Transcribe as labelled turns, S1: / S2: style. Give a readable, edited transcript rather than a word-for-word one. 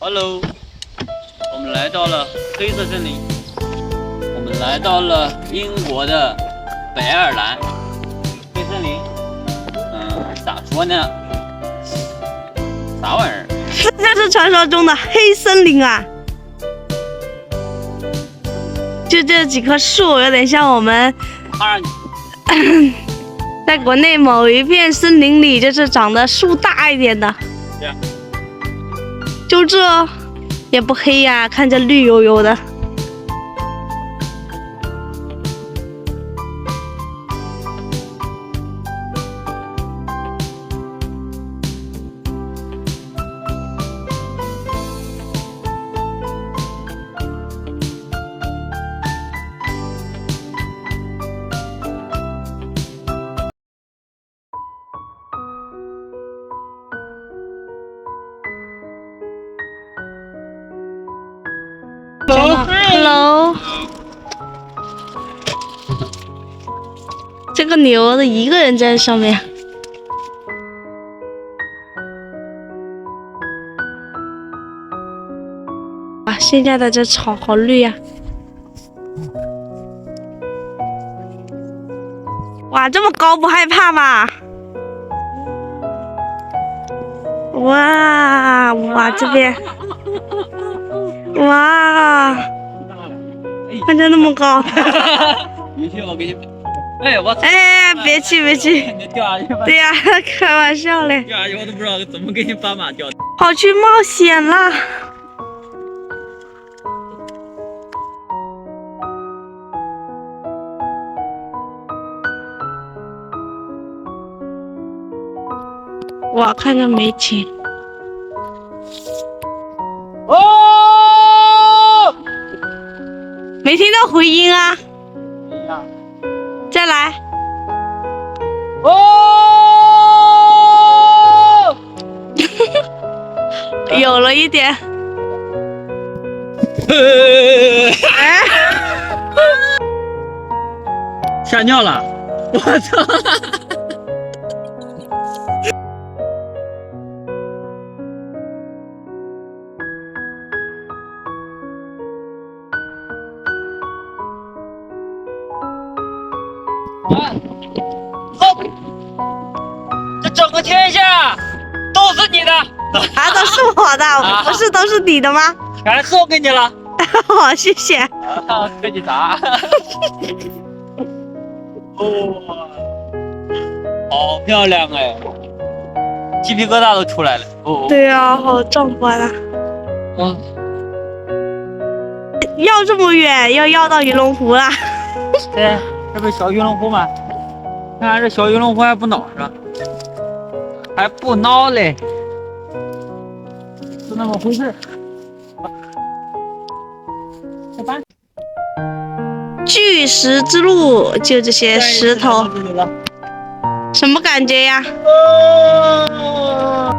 S1: Hello，我们来到了黑色森林，我们来到了英国的北爱尔兰黑森林。咋说呢？啥玩意儿？
S2: 这就是传说中的黑森林啊！就这几棵树，有点像我们在国内某一片森林里，就是长得树大一点的。
S1: 对呀。
S2: 就这也不黑呀，看着绿油油的。Hello， 这个牛的一个人在上面。哇，现在的这草好绿呀！哇，这么高不害怕吗？哇，这边。哇，看着那么高！
S1: 别去，我给你。哎，我。
S2: 哎，别去！
S1: 你掉下去吧。
S2: 对呀，开玩笑嘞。
S1: 掉下去我都不知道怎么给你把马掉。
S2: 跑去冒险啦！哇，看着美景。
S1: 哦，
S2: 没听到回音啊！再来。
S1: 哦，
S2: 有了一点。
S1: 吓尿了！我操！这整个天下都是你的
S2: 啊，都是我的，不是都是你的吗？
S1: 全送给你了。
S2: 好，谢谢。
S1: 啊，给你砸！哦，好漂亮哎，鸡皮疙瘩都出来了。哦，
S2: 对啊，好壮观啊！绕这么远，要绕到鱼龙湖了。
S1: 对，这不是小鱼龙湖吗？看这小鱼龙湖还不孬是吧？还不孬嘞，就那么回事。拜拜。
S2: 巨石之路，就这些石头，什么感觉呀？
S1: 哦